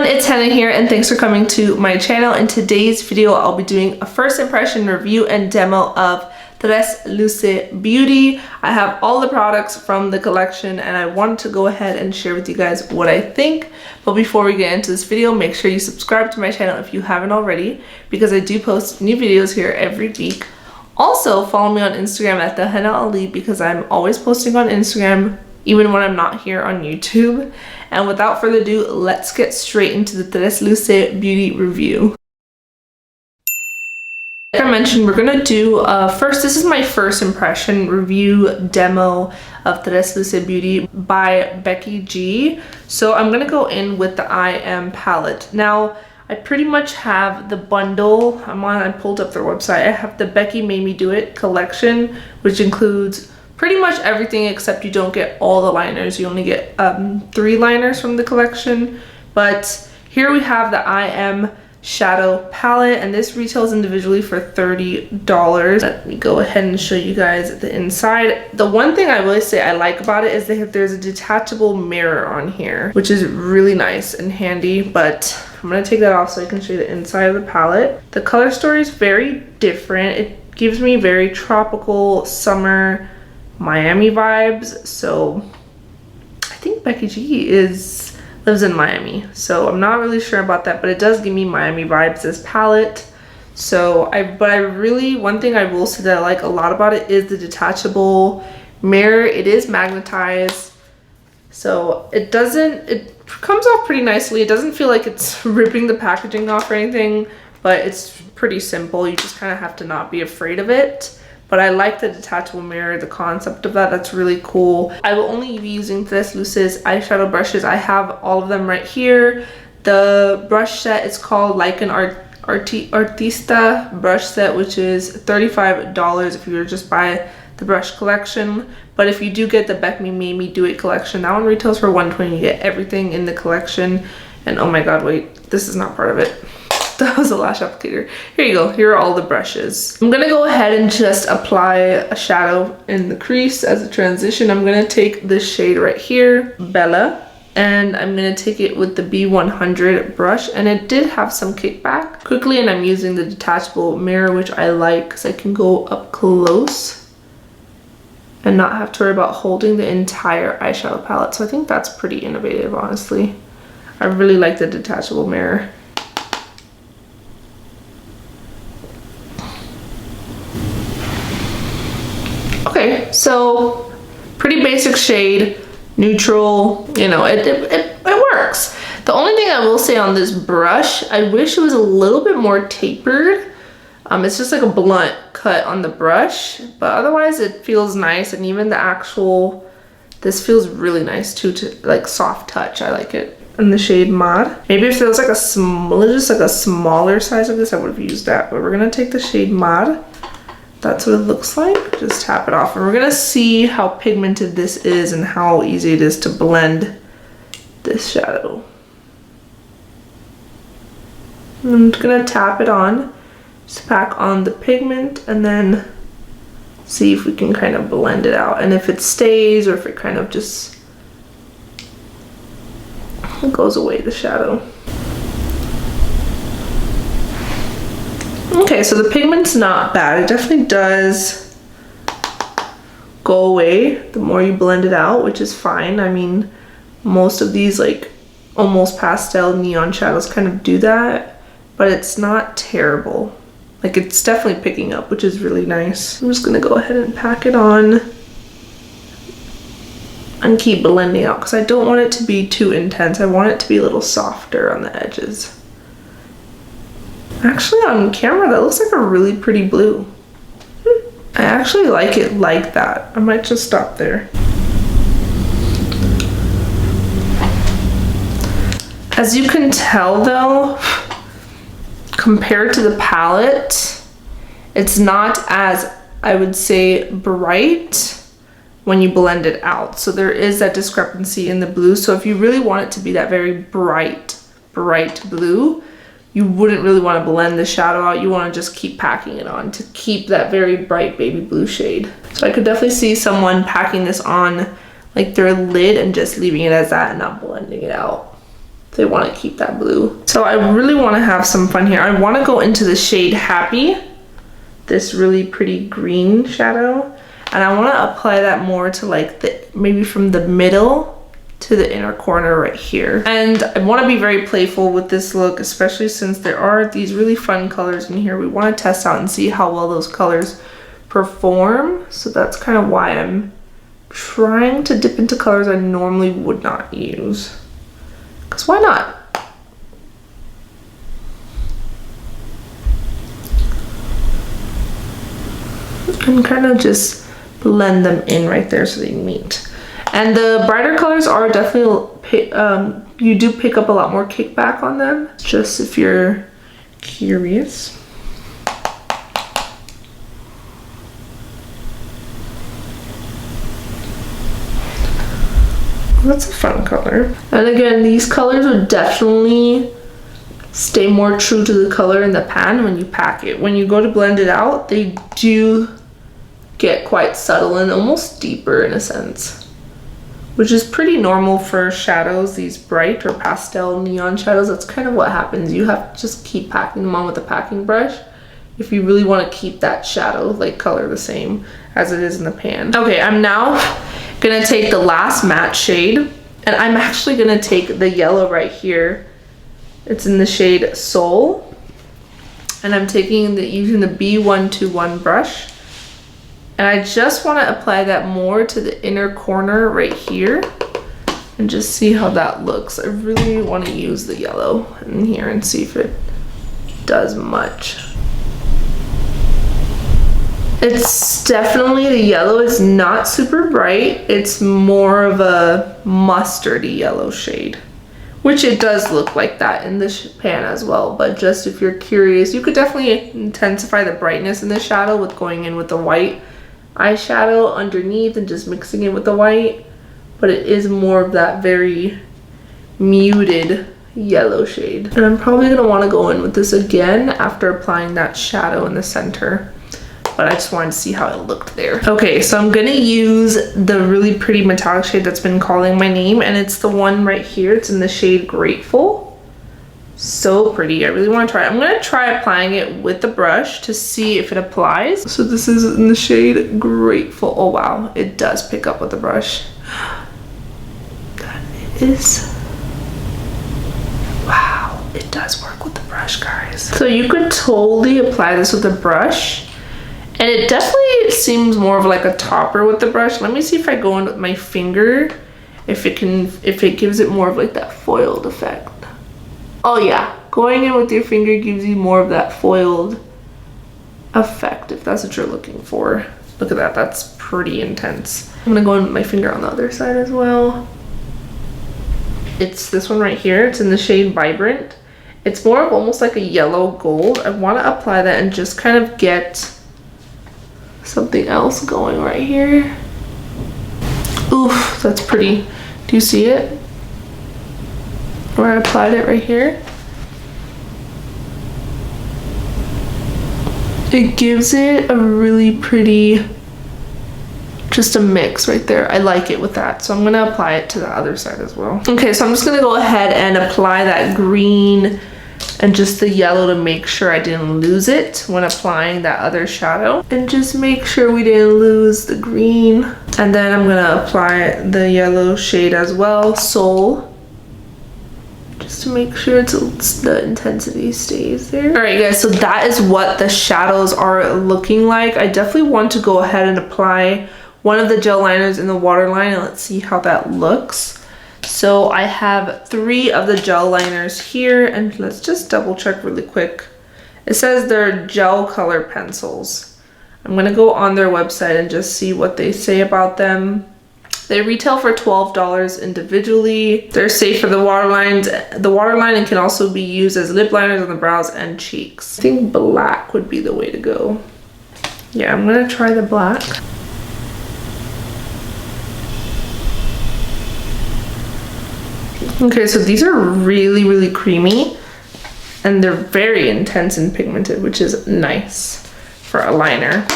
it's Hannah here, and thanks for coming to my channel. In today's video, I'll be doing a first impression review and demo of Tresluce Beauty. I have all the products from the collection and I wanted to go ahead and share with you guys what I think. But before we get into this video, make sure you subscribe to my channel if you haven't already, because I do post new videos here every week. Also, follow me on Instagram at Thehennaali, because I'm always posting on Instagram even when I'm not here on YouTube. And without further ado, let's get straight into the Tresluce Beauty review. Like I mentioned, we're gonna do first, this is my first impression review demo of Tresluce Beauty by Becky G. So I'm gonna go in with the Eyeshadow Palette. Now, I pretty much have the bundle. I pulled up their website. I have the Becky Made Me Do It collection, which includes pretty much everything except you don't get all the liners. You only get 3 liners from the collection. But here we have the Eyeshadow Palette, and this retails individually for $30. Let me go ahead and show you guys the inside. The one thing I really say I like about it is that there's a detachable mirror on here, which is really nice and handy. But I'm gonna take that off so I can show you the inside of the palette. The color story is very different. It gives me very tropical summer Miami vibes. So I think Becky G lives in Miami, so I'm not really sure about that, but it does give me Miami vibes, this palette. So one thing I will say that I like a lot about it is the detachable mirror. It is magnetized, so it comes off pretty nicely. It doesn't feel like it's ripping the packaging off or anything, but it's pretty simple. You just kind of have to not be afraid of it. But I like the detachable mirror, the concept of that. That's really cool. I will only be using Tresluce's eyeshadow brushes. I have all of them right here. The brush set is called Like an Artista brush set, which is $35 if you were just buy the brush collection. But if you do get the Becky Made Me Do It collection, that one retails for $120. You get everything in the collection. And oh my god, wait, this is not part of it. That was a lash applicator. Here you go. Here are all the brushes. I'm gonna go ahead and just apply a shadow in the crease as a transition. I'm gonna take this shade right here, Bella, and I'm gonna take it with the B100 brush, and it did have some kickback quickly, and I'm using the detachable mirror, which I like because I can go up close and not have to worry about holding the entire eyeshadow palette. So I think that's pretty innovative, honestly. I really like the detachable mirror. Okay, so pretty basic shade, neutral, you know, it works. The only thing I will say on this brush, I wish it was a little bit more tapered. It's just like a blunt cut on the brush, but otherwise it feels nice. And even this feels really nice too, like soft touch. I like it. In the shade Mod. Maybe if there was like just like a smaller size of this, I would have used that, but we're gonna take the shade Mod. That's what it looks like. Just tap it off, and we're gonna see how pigmented this is and how easy it is to blend this shadow. I'm just gonna tap it on, just pack on the pigment, and then see if we can kind of blend it out, and if it stays or if it kind of just goes away, the shadow. Okay, so the pigment's not bad. It definitely does go away the more you blend it out, which is fine. I mean, most of these like almost pastel neon shadows kind of do that, but it's not terrible. Like, it's definitely picking up, which is really nice. I'm just gonna go ahead and pack it on and keep blending out because I don't want it to be too intense. I want it to be a little softer on the edges. Actually, on camera, that looks like a really pretty blue. I actually like it like that. I might just stop there. As you can tell though, compared to the palette, it's not as, I would say, bright when you blend it out. So there is that discrepancy in the blue. So if you really want it to be that very bright blue, you wouldn't really want to blend the shadow out. You want to just keep packing it on to keep that very bright baby blue shade. So I could definitely see someone packing this on like their lid and just leaving it as that and not blending it out. they want to keep that blue. So I really want to have some fun here. I want to go into the shade Happy, this really pretty green shadow, and I want to apply that more to like maybe from the middle to the inner corner right here. And I want to be very playful with this look, especially since there are these really fun colors in here. We want to test out and see how well those colors perform. So that's kind of why I'm trying to dip into colors I normally would not use. Because why not? And kind of just blend them in right there so they meet. And the brighter colors are definitely, you do pick up a lot more kickback on them, just if you're curious. That's a fun color. And again, these colors would definitely stay more true to the color in the pan when you pack it. When you go to blend it out, they do get quite subtle and almost deeper in a sense, which is pretty normal for shadows, these bright or pastel neon shadows. That's kind of what happens. You have to just keep packing them on with a packing brush if you really want to keep that shadow like color the same as it is in the pan. Okay, I'm now gonna take the last matte shade, and I'm actually gonna take the yellow right here. It's in the shade Soul, and I'm using the B121 brush. And I just want to apply that more to the inner corner right here and just see how that looks. I really want to use the yellow in here and see if it does much. It's definitely, the yellow is not super bright. It's more of a mustardy yellow shade, which it does look like that in this pan as well. But just if you're curious, you could definitely intensify the brightness in the shadow with going in with the white eyeshadow underneath and just mixing it with the white, but it is more of that very muted yellow shade. And I'm probably going to want to go in with this again after applying that shadow in the center, but I just wanted to see how it looked there. Okay, so I'm going to use the really pretty metallic shade that's been calling my name, and it's the one right here. It's in the shade Grateful. So pretty. I really want to try it. I'm going to try applying it with the brush to see if it applies. So this is in the shade Grateful. Oh wow, it does pick up with the brush. That is, wow, it does work with the brush, guys. So you could totally apply this with a brush, and it definitely seems more of like a topper with the brush. Let me see if I go in with my finger, if it gives it more of like that foiled effect. Oh yeah, going in with your finger gives you more of that foiled effect, if that's what you're looking for. Look at that, that's pretty intense. I'm gonna go in with my finger on the other side as well. It's this one right here. It's in the shade Vibrant. It's more of almost like a yellow gold. I want to apply that and just kind of get something else going right here. Oof, that's pretty. Do you see it? Where I applied it right here. It gives it a really pretty, just a mix right there. I like it with that, so I'm gonna apply it to the other side as well. Okay, so I'm just gonna go ahead and apply that green and just the yellow to make sure I didn't lose it when applying that other shadow, and just make sure we didn't lose the green. And then I'm gonna apply the yellow shade as well, Soul, just to make sure the intensity stays there. All right guys, so that is what the shadows are looking like. I definitely want to go ahead and apply one of the gel liners in the waterline, and let's see how that looks. So I have 3 of the gel liners here, and let's just double check really quick. It says they're gel color pencils. I'm gonna go on their website and just see what they say about them. They retail for $12 individually. They're safe for the waterline and can also be used as lip liners on the brows and cheeks. I think black would be the way to go. Yeah, I'm gonna try the black. Okay, so these are really, really creamy, and they're very intense and pigmented, which is nice for a liner.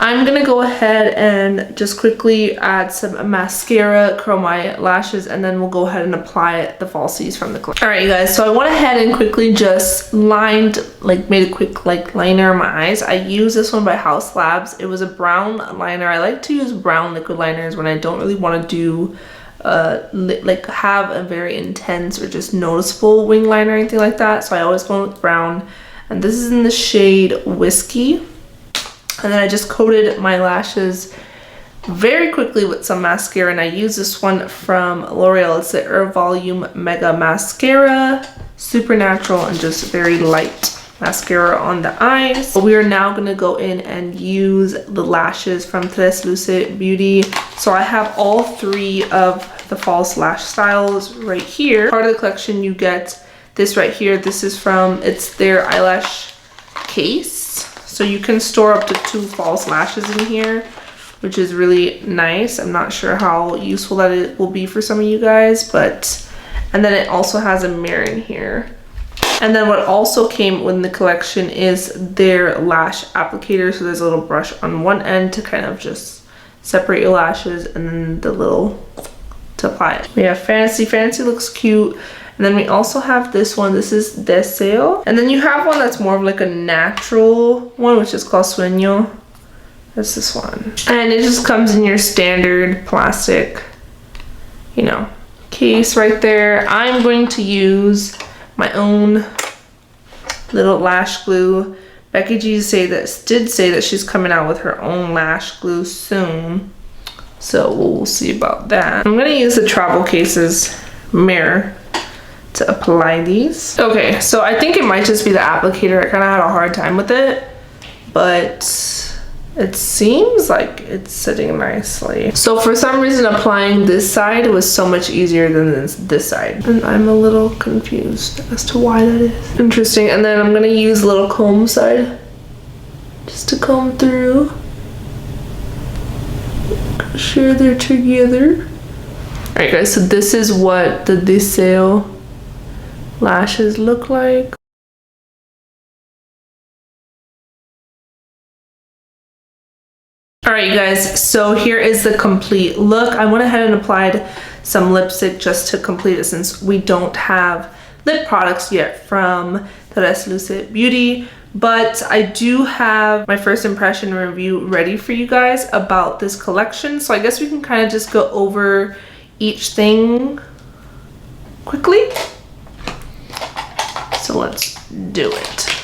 I'm gonna go ahead and just quickly add some mascara, curl my lashes, and then we'll go ahead and apply the falsies from the collection. All right, you guys, so I went ahead and quickly just made a quick liner in my eyes. I use this one by House Labs. It was a brown liner. I like to use brown liquid liners when I don't really want to do have a very intense or just noticeable wing liner or anything like that. So I always go with brown, and this is in the shade Whiskey. And then I just coated my lashes very quickly with some mascara, and I use this one from L'Oreal. It's the Herbs Volume Mega Mascara, super natural and just very light mascara on the eyes. We are now going to go in and use the lashes from Tresluce Beauty. So I have all three of the false lash styles right here. Part of the collection, you get this right here. This is from, it's their eyelash case. So you can store up to 2 false lashes in here, which is really nice. I'm not sure how useful that it will be for some of you guys, but, and then it also has a mirror in here. And then what also came with the collection is their lash applicator. So there's a little brush on one end to kind of just separate your lashes, and then the little to apply it. We have Fantasy. Fantasy looks cute. And then we also have this one. This is Deseo. And then you have one that's more of like a natural one, which is called Sueño. That's this one. And it just comes in your standard plastic, you know, case right there. I'm going to use my own little lash glue. Becky G did say that she's coming out with her own lash glue soon. So we'll see about that. I'm gonna use the Travel Cases mirror to apply these. Okay, so I think it might just be the applicator. I kind of had a hard time with it, but it seems like it's sitting nicely. So for some reason, applying this side was so much easier than this side, and I'm a little confused as to why that is. Interesting. And then I'm gonna use a little comb side just to comb through. Share they're together. All right, guys. So this is what the Deseo lashes look like. All right, you guys, so here is the complete look. I went ahead and applied some lipstick just to complete it, since we don't have lip products yet from Tresluce Beauty, but I do have my first impression review ready for you guys about this collection. So I guess we can kind of just go over each thing quickly. So let's do it.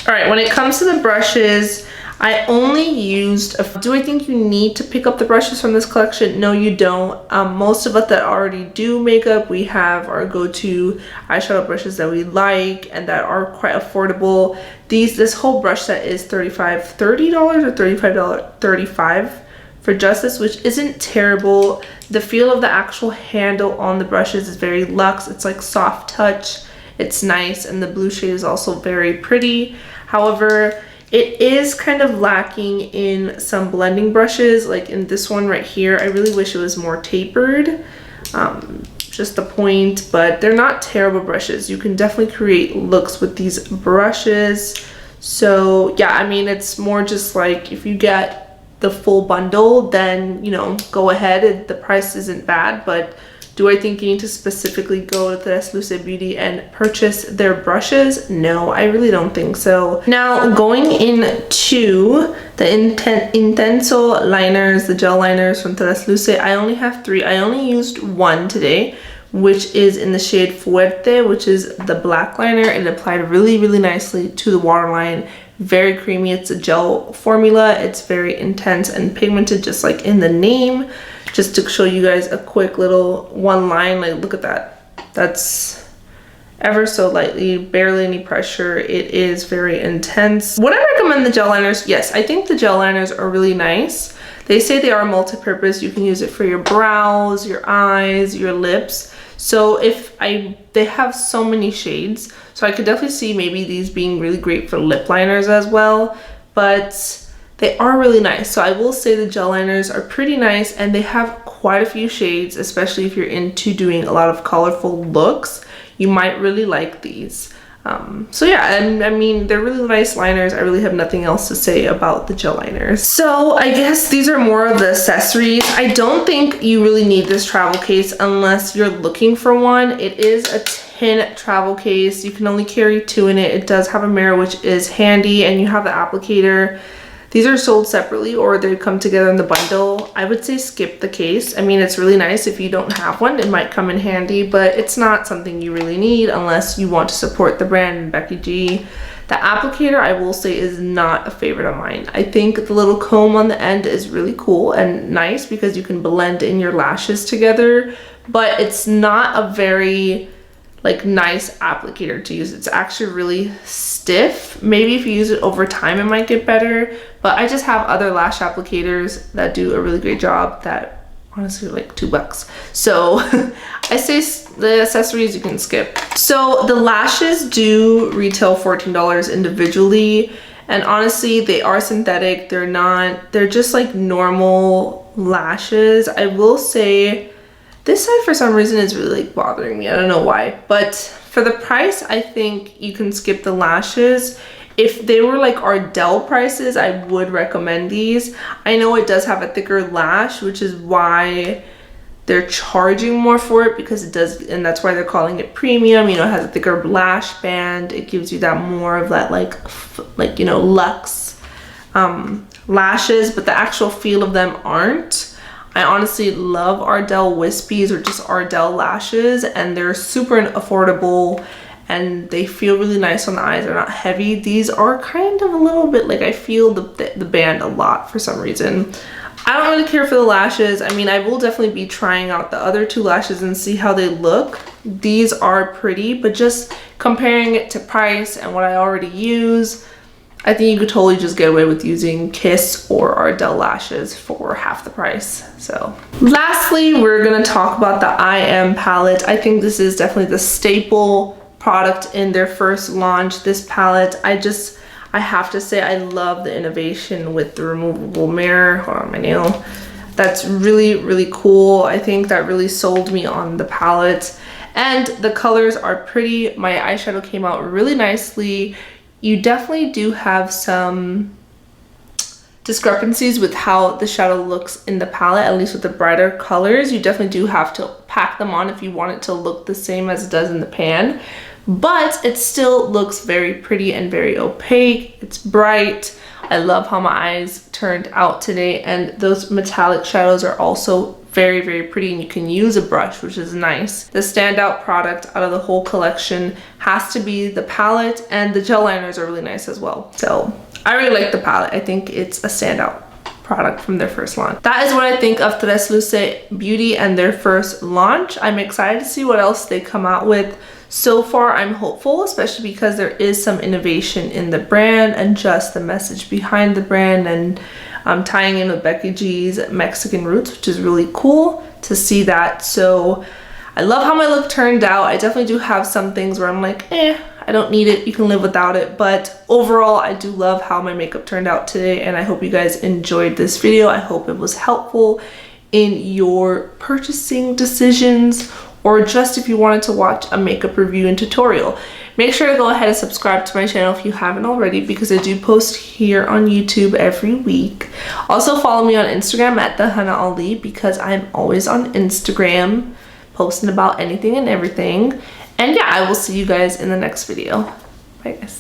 All right, when it comes to the brushes, I only used, do I think you need to pick up the brushes from this collection? No, you don't. Most of us that already do makeup, we have our go-to eyeshadow brushes that we like and that are quite affordable. This whole brush set is $30 or $35 for Justice, which isn't terrible. The feel of the actual handle on the brushes is very luxe. It's like soft touch. It's nice, and the blue shade is also very pretty. However, it is kind of lacking in some blending brushes, like in this one right here. I really wish it was more tapered, just the point, but they're not terrible brushes. You can definitely create looks with these brushes. So yeah, I mean, it's more just like if you get the full bundle, then, you know, go ahead. The price isn't bad, but do I think you need to specifically go to Tresluce Beauty and purchase their brushes? No, I really don't think so. Now, going into the Intenso liners, the gel liners from Tresluce, I only have 3. I only used 1 today, which is in the shade Fuerte, which is the black liner. It applied really, really nicely to the waterline. Very creamy. It's a gel formula. It's very intense and pigmented, just like in the name. Just to show you guys a quick little one line, like look at that. That's ever so lightly, barely any pressure. It is very intense. Would I recommend the gel liners? Yes, I think the gel liners are really nice. They say they are multi-purpose. You can use it for your brows, your eyes, your lips. So they have so many shades, so I could definitely see maybe these being really great for lip liners as well, but they are really nice. So I will say the gel liners are pretty nice, and they have quite a few shades, especially if you're into doing a lot of colorful looks. You might really like these. So yeah, I mean, they're really nice liners. I really have nothing else to say about the gel liners. So I guess these are more of the accessories. I don't think you really need this travel case unless you're looking for one. It is a tin travel case. You can only carry 2 in it. It does have a mirror, which is handy, and you have the applicator. These are sold separately or they come together in the bundle. I would say skip the case. I mean, it's really nice if you don't have one. It might come in handy, but it's not something you really need unless you want to support the brand Becky G. The applicator, I will say, is not a favorite of mine. I think the little comb on the end is really cool and nice because you can blend in your lashes together, but it's not a very like nice applicator to use. It's actually really stiff. Maybe if you use it over time it might get better, but I just have other lash applicators that do a really great job that honestly are like $2. So I say the accessories you can skip. So the lashes do retail $14 individually, and honestly they are synthetic. They're just like normal lashes. I will say this side for some reason is really like bothering me. I don't know why, but for the price, I think you can skip the lashes. If they were like Ardell prices, I would recommend these. I know it does have a thicker lash, which is why they're charging more for it, because it does, and that's why they're calling it premium. You know, it has a thicker lash band. It gives you that more of that like you know, luxe lashes, but the actual feel of them aren't. I honestly love Ardell Wispies or just Ardell lashes, and they're super affordable and they feel really nice on the eyes. They're not heavy. These are kind of a little bit like, I feel the band a lot for some reason. I don't really care for the lashes. I mean, I will definitely be trying out the other 2 lashes and see how they look. These are pretty, but just comparing it to price and what I already use, I think you could totally just get away with using Kiss or Ardell lashes for half the price. So lastly, we're gonna talk about the Eyeshadow Palette. I think this is definitely the staple product in their first launch. This palette, I have to say, I love the innovation with the removable mirror. Hold on, my nail. That's really, really cool. I think that really sold me on the palette. And the colors are pretty. My eyeshadow came out really nicely. You definitely do have some discrepancies with how the shadow looks in the palette, at least with the brighter colors. You definitely do have to pack them on if you want it to look the same as it does in the pan, but it still looks very pretty and very opaque. It's bright. I love how my eyes turned out today, and those metallic shadows are also very, very pretty, and you can use a brush, which is nice. The standout product out of the whole collection has to be the palette, and the gel liners are really nice as well. So I really like the palette. I think it's a standout product from their first launch. That is what I think of Tresluce Beauty and their first launch. I'm excited to see what else they come out with. So far, I'm hopeful, especially because there is some innovation in the brand and just the message behind the brand, and tying in with Becky G's Mexican roots, which is really cool to see that. So I love how my look turned out. I definitely do have some things where I'm like, I don't need it, you can live without it. But overall, I do love how my makeup turned out today, and I hope you guys enjoyed this video. I hope it was helpful in your purchasing decisions, or just if you wanted to watch a makeup review and tutorial. Make sure to go ahead and subscribe to my channel if you haven't already, because I do post here on YouTube every week. Also follow me on Instagram at Thehennaali, because I'm always on Instagram posting about anything and everything. And yeah, I will see you guys in the next video. Bye guys.